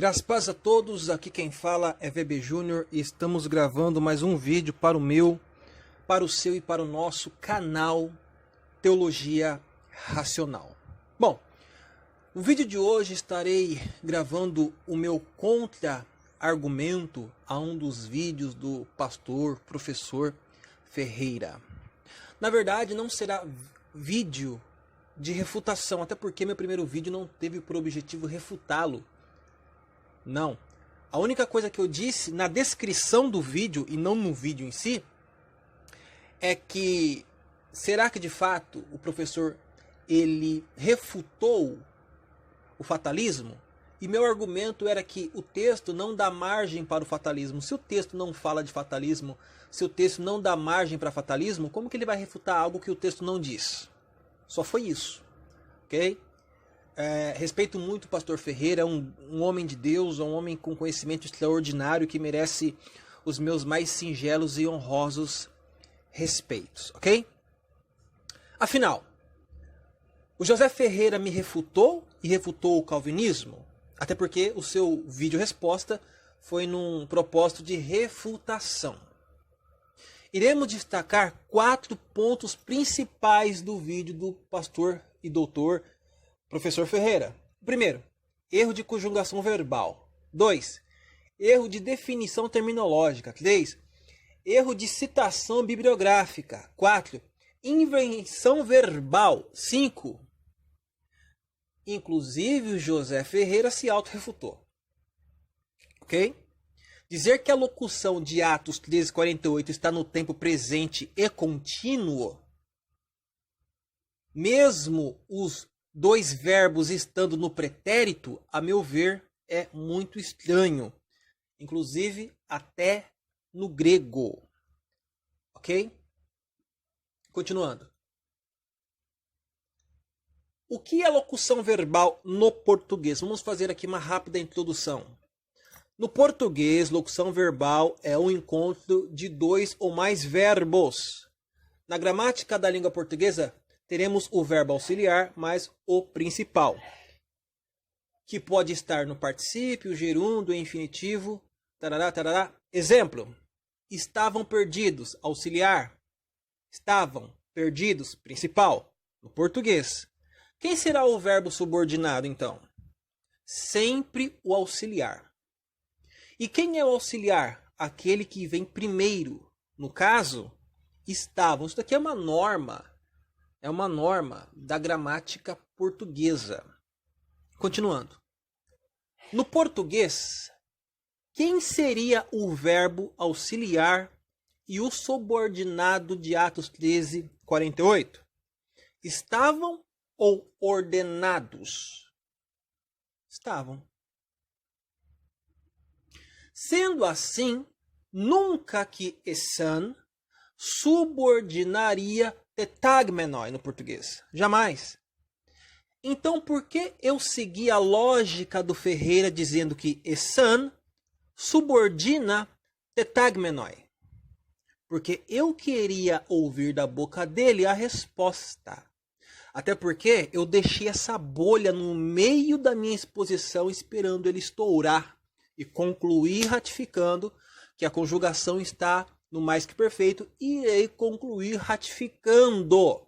Graças a paz a todos, aqui quem fala é VB Júnior e estamos gravando mais um vídeo para o meu, para o seu e para o nosso canal Teologia Racional. Bom, no vídeo de hoje estarei gravando o meu contra-argumento a um dos vídeos do pastor, professor Ferreira. Na verdade, não será vídeo de refutação, até porque meu primeiro vídeo não teve por objetivo refutá-lo. Não. A única coisa que eu disse na descrição do vídeo, e não no vídeo em si, é que será que de fato o professor ele refutou o fatalismo? E meu argumento era que o texto não dá margem para o fatalismo. Se o texto não fala de fatalismo, se o texto não dá margem para fatalismo, como que ele vai refutar algo que o texto não diz? Só foi isso. Ok? Respeito muito o pastor Ferreira, um homem de Deus, um homem com conhecimento extraordinário que merece os meus mais singelos e honrosos respeitos, ok? Afinal, o José Ferreira me refutou e refutou o calvinismo, até porque o seu vídeo-resposta foi num propósito de refutação. Iremos destacar 4 pontos principais do vídeo do pastor e doutor professor Ferreira. Primeiro, erro de conjugação verbal. 2, erro de definição terminológica. 3, erro de citação bibliográfica. 4, invenção verbal. 5, inclusive o José Ferreira se auto-refutou. Ok? Dizer que a locução de Atos 13:48 está no tempo presente e contínuo, mesmo os 2 verbos estando no pretérito, a meu ver, é muito estranho. Inclusive, até no grego. Ok? Continuando. O que é locução verbal no português? Vamos fazer aqui uma rápida introdução. No português, locução verbal é um encontro de 2 ou mais verbos. Na gramática da língua portuguesa, teremos o verbo auxiliar mais o principal, que pode estar no particípio, gerúndio, infinitivo, tarará, tarará. Exemplo, estavam perdidos, auxiliar. Estavam perdidos, principal, no português. Quem será o verbo subordinado, então? Sempre o auxiliar. E quem é o auxiliar? Aquele que vem primeiro. No caso, estavam. Isso daqui é uma norma. É uma norma da gramática portuguesa. Continuando. No português, quem seria o verbo auxiliar e o subordinado de Atos 13:48? Estavam ou ordenados? Estavam. Sendo assim, nunca que esan subordinaria tetagmenoi no português. Jamais. Então, por que eu segui a lógica do Ferreira dizendo que esan subordina tetagmenoi? Porque eu queria ouvir da boca dele a resposta. Até porque eu deixei essa bolha no meio da minha exposição esperando ele estourar e concluir ratificando que a conjugação está no mais que perfeito, irei concluir ratificando.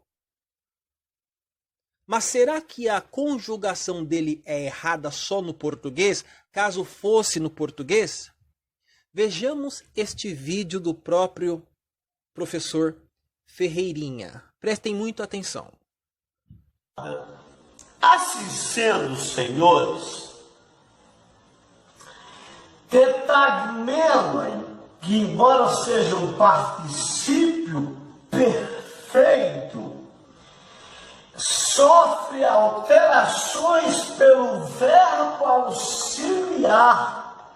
Mas será que a conjugação dele é errada só no português? Caso fosse no português? Vejamos este vídeo do próprio professor Ferreirinha. Prestem muito atenção. Assim sendo, senhores, tetagmenoi, que embora seja um particípio perfeito, sofre alterações pelo verbo auxiliar.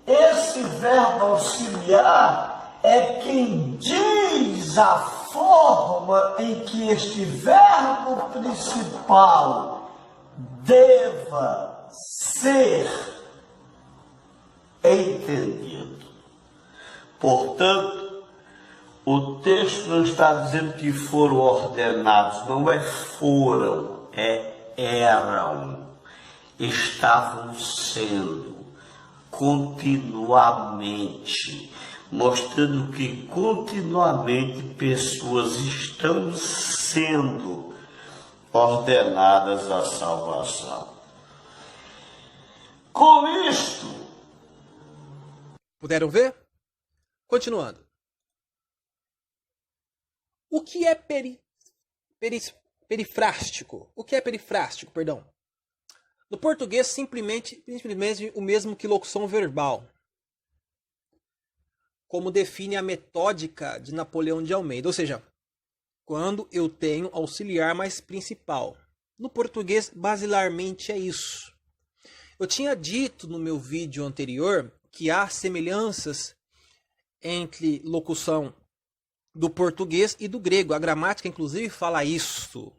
Esse verbo auxiliar é quem diz a forma em que este verbo principal deva ser entendido. Portanto, o texto não está dizendo que foram ordenados, não é foram, é eram, estavam sendo. continuamente, mostrando que continuamente pessoas estão sendo ordenadas à salvação. Com isto, puderam ver? Continuando. O que é perifrástico? O que é perifrástico, perdão? No português, simplesmente o mesmo que locução verbal, como define a metódica de Napoleão de Almeida, ou seja, quando eu tenho auxiliar mais principal. No português, basilarmente é isso. Eu tinha dito no meu vídeo anterior que há semelhanças entre locução do português e do grego. A gramática, inclusive, fala isso.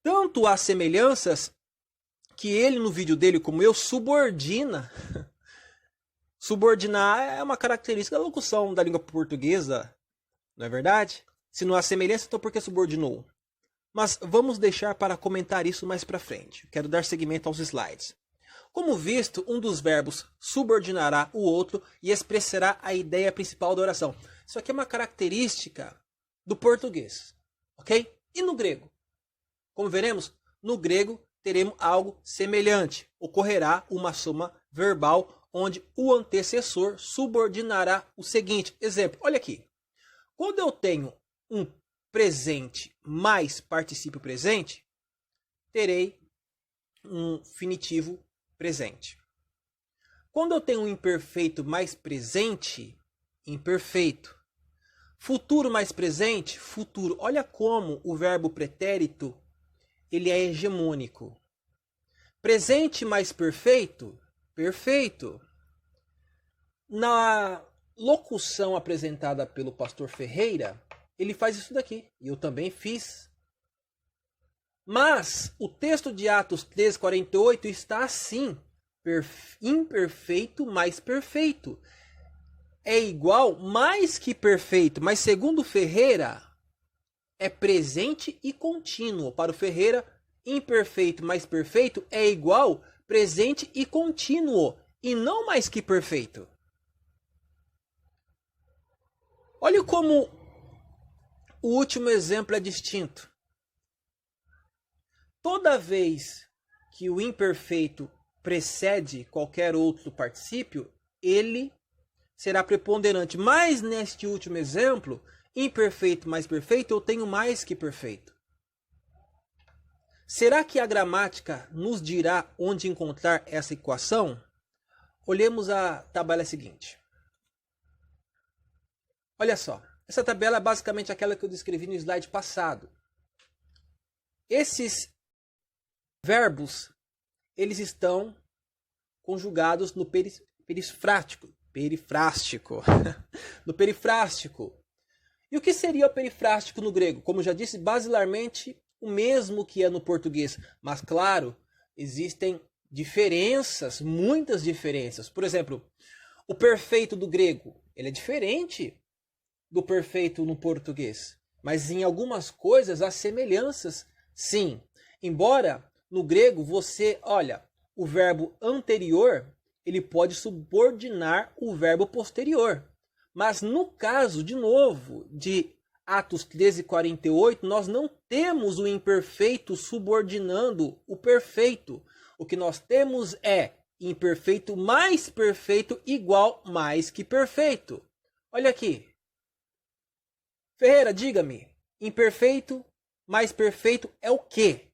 Tanto há semelhanças que ele, no vídeo dele, como eu, subordina. Subordinar é uma característica da locução da língua portuguesa, não é verdade? Se não há semelhança, então por que subordinou? Mas vamos deixar para comentar isso mais para frente. Quero dar seguimento aos slides. Como visto, um dos verbos subordinará o outro e expressará a ideia principal da oração. Isso aqui é uma característica do português, ok? E no grego? Como veremos, no grego teremos algo semelhante. Ocorrerá uma soma verbal onde o antecessor subordinará o seguinte. Exemplo, olha aqui. Quando eu tenho um presente mais particípio presente, terei um finitivo presente. Quando eu tenho um imperfeito mais presente, imperfeito. Futuro mais presente, futuro. Olha como o verbo pretérito ele é hegemônico. Presente mais perfeito, perfeito. Na locução apresentada pelo pastor Ferreira, ele faz isso daqui. E eu também fiz. Mas o texto de Atos 13:48 está assim. Imperfeito mais perfeito. É igual mais que perfeito. Mas segundo Ferreira, é presente e contínuo. Para o Ferreira, imperfeito mais perfeito é igual presente e contínuo. E não mais que perfeito. Olha como o último exemplo é distinto. Toda vez que o imperfeito precede qualquer outro particípio, ele será preponderante. Mas neste último exemplo, imperfeito mais perfeito, eu tenho mais que perfeito. Será que a gramática nos dirá onde encontrar essa equação? Olhemos a tabela seguinte. Olha só, essa tabela é basicamente aquela que eu descrevi no slide passado. Esses verbos, eles estão conjugados no perifrástico. No perifrástico. E o que seria o perifrástico no grego? Como já disse, basilarmente o mesmo que é no português. Mas, claro, existem diferenças, muitas diferenças. Por exemplo, o perfeito do grego, ele é diferente do perfeito no português. Mas em algumas coisas há semelhanças, sim. Embora no grego você, olha, o verbo anterior, ele pode subordinar o verbo posterior. Mas no caso, de novo, de Atos 13:48, nós não temos o imperfeito subordinando o perfeito. O que nós temos é imperfeito mais perfeito igual mais que perfeito. Olha aqui. Ferreira, diga-me, imperfeito mais perfeito é o quê?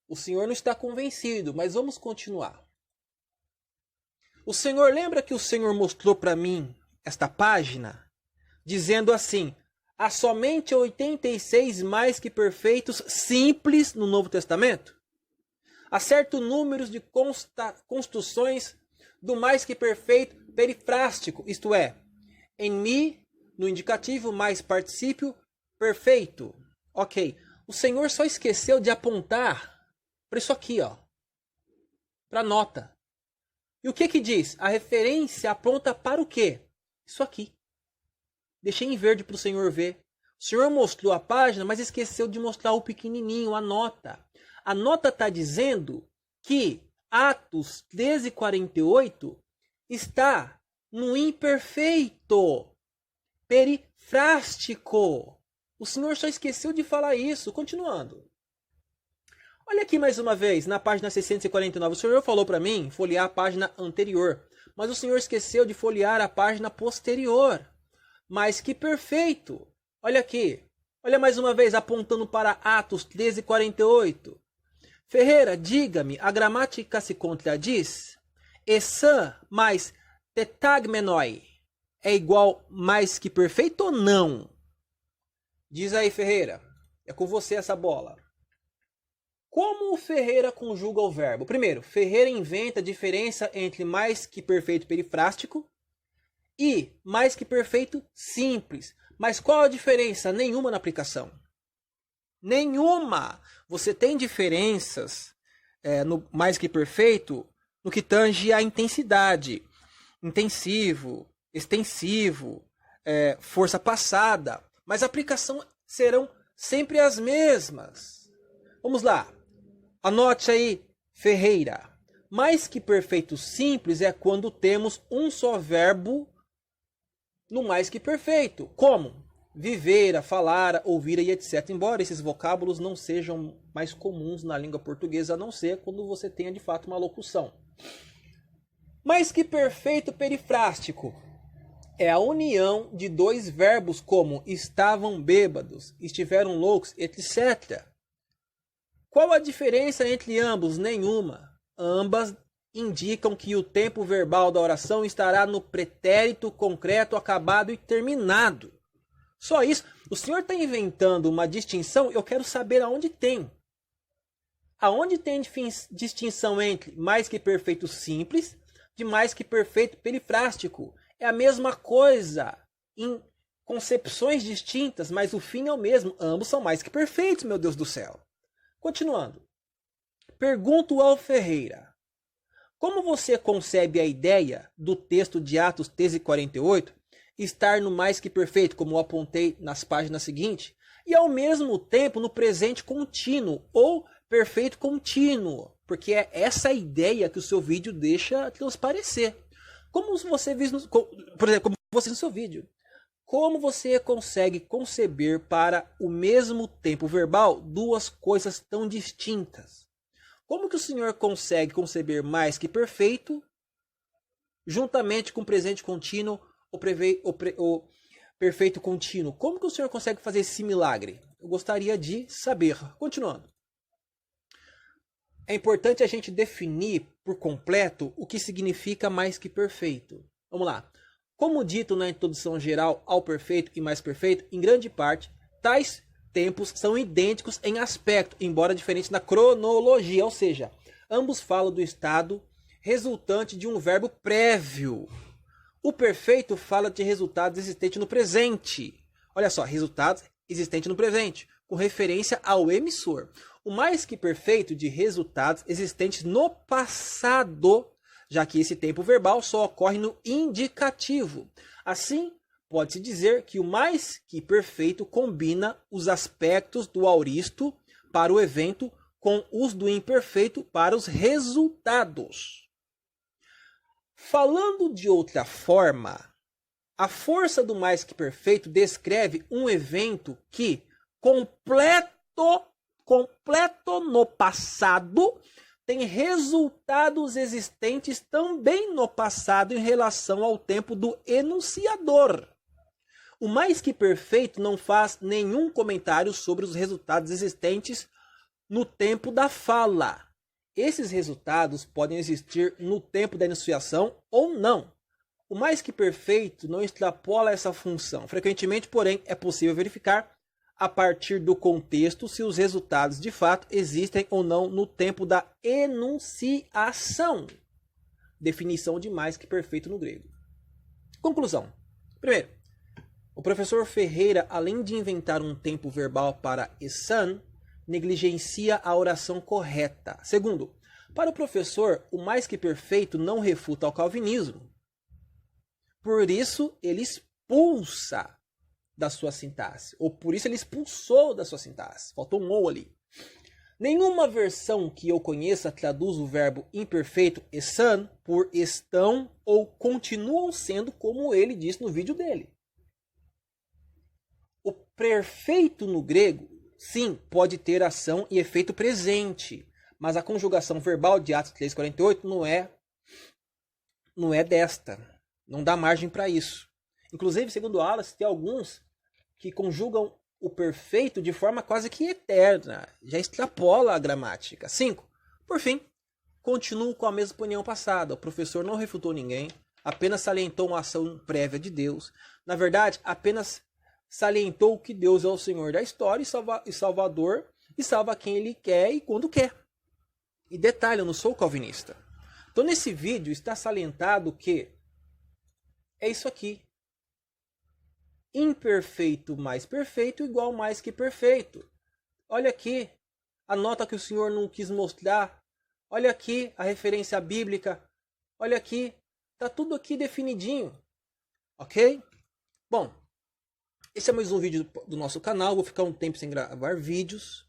O senhor não está convencido, mas vamos continuar. O senhor lembra que o senhor mostrou para mim esta página? Dizendo assim, há somente 86 mais que perfeitos simples no Novo Testamento? Há certo número de construções do mais que perfeito perifrástico, isto é, em mi, no indicativo, mais particípio perfeito. Ok, o Senhor só esqueceu de apontar para isso aqui, ó, para a nota. E o que que diz? A referência aponta para o quê? Isso aqui. Deixei em verde para o Senhor ver. O Senhor mostrou a página, mas esqueceu de mostrar o pequenininho, a nota. A nota está dizendo que Atos 13:48 está no imperfeito perifrástico. O Senhor só esqueceu de falar isso. Continuando. Olha aqui mais uma vez, na página 649. O Senhor falou para mim folhear a página anterior, mas o Senhor esqueceu de folhear a página posterior. Mas que perfeito! Olha aqui. Olha mais uma vez, apontando para Atos 13:48. Ferreira, diga-me, a gramática se contradiz? Essan mais tetagmenoi é igual mais que perfeito ou não? Diz aí, Ferreira. É com você essa bola. Como o Ferreira conjuga o verbo? Primeiro, Ferreira inventa a diferença entre mais que perfeito perifrástico e mais que perfeito simples. Mas qual a diferença? Nenhuma na aplicação. Nenhuma! Você tem diferenças no mais que perfeito no que tange a intensidade. Intensivo, extensivo, força passada. Mas a aplicação serão sempre as mesmas. Vamos lá. Anote aí, Ferreira. Mais que perfeito simples é quando temos um só verbo no mais que perfeito. Como? Vivera, falara, ouvira e etc. Embora esses vocábulos não sejam mais comuns na língua portuguesa, a não ser quando você tenha de fato uma locução. Mais que perfeito perifrástico é a união de dois verbos como estavam bêbados, estiveram loucos, etc. Qual a diferença entre ambos? Nenhuma. Ambas indicam que o tempo verbal da oração estará no pretérito concreto, acabado e terminado. Só isso. O senhor está inventando uma distinção, eu quero saber aonde tem. Aonde tem distinção entre mais que perfeito simples de mais que perfeito perifrástico? É a mesma coisa em concepções distintas, mas o fim é o mesmo. Ambos são mais que perfeitos, meu Deus do céu. Continuando. Pergunto ao Ferreira. Como você concebe a ideia do texto de Atos 13:48 estar no mais que perfeito, como eu apontei nas páginas seguintes, e ao mesmo tempo no presente contínuo ou perfeito contínuo? Porque é essa a ideia que o seu vídeo deixa transparecer. Como você viu, por exemplo, como você no seu vídeo. Como você consegue conceber para o mesmo tempo verbal duas coisas tão distintas? Como que o senhor consegue conceber mais que perfeito juntamente com presente contínuo ou perfeito contínuo? Como que o senhor consegue fazer esse milagre? Eu gostaria de saber. Continuando. É importante a gente definir por completo o que significa mais que perfeito. Vamos lá. Como dito na introdução geral ao perfeito e mais perfeito, em grande parte, tais tempos são idênticos em aspecto, embora diferentes na cronologia, ou seja, ambos falam do estado resultante de um verbo prévio. O perfeito fala de resultados existentes no presente. Olha só, resultados existentes no presente, com referência ao emissor. O mais que perfeito de resultados existentes no passado, já que esse tempo verbal só ocorre no indicativo. Assim, pode-se dizer que o mais que perfeito combina os aspectos do aoristo para o evento com os do imperfeito para os resultados. Falando de outra forma, a força do mais que perfeito descreve um evento que, completo no passado, tem resultados existentes também no passado em relação ao tempo do enunciador. O mais que perfeito não faz nenhum comentário sobre os resultados existentes no tempo da fala. Esses resultados podem existir no tempo da enunciação ou não. O mais que perfeito não extrapola essa função. Frequentemente, porém, é possível verificar a partir do contexto se os resultados de fato existem ou não no tempo da enunciação. Definição de mais que perfeito no grego. Conclusão. Primeiro, o professor Ferreira, além de inventar um tempo verbal para essan, negligencia a oração correta. Segundo, para o professor, o mais que perfeito não refuta o calvinismo. Por isso, ele expulsa da sua sintaxe. Ou por isso ele expulsou da sua sintaxe. Faltou um ou ali. Nenhuma versão que eu conheça traduz o verbo imperfeito essan por estão ou continuam sendo, como ele disse no vídeo dele. O perfeito no grego, sim, pode ter ação e efeito presente, mas a conjugação verbal de Atos 3:48 não é desta. Não dá margem para isso. Inclusive, segundo Wallace, tem alguns que conjugam o perfeito de forma quase que eterna, já extrapola a gramática. 5. Por fim, continuo com a mesma opinião passada. O professor não refutou ninguém, apenas salientou uma ação prévia de Deus. Na verdade, apenas salientou que Deus é o Senhor da história e Salvador, e salva quem Ele quer e quando quer. E detalhe, eu não sou calvinista. Então nesse vídeo está salientado que é isso aqui. Imperfeito mais perfeito igual mais que perfeito. Olha aqui a nota que o Senhor não quis mostrar. Olha aqui a referência bíblica. Olha aqui. Tá tudo aqui definidinho. Ok? Bom, esse é mais um vídeo do nosso canal. Vou ficar um tempo sem gravar vídeos.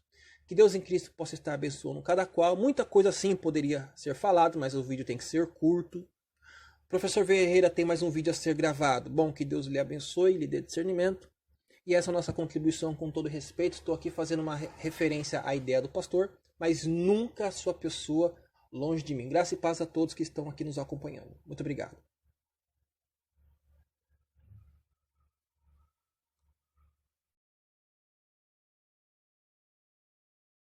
Que Deus em Cristo possa estar abençoando cada qual. Muita coisa assim poderia ser falado, mas o vídeo tem que ser curto. Professor Ferreira tem mais um vídeo a ser gravado. Bom, que Deus lhe abençoe, lhe dê discernimento. E essa é a nossa contribuição com todo respeito. Estou aqui fazendo uma referência à ideia do pastor, mas nunca a sua pessoa longe de mim. Graça e paz a todos que estão aqui nos acompanhando. Muito obrigado.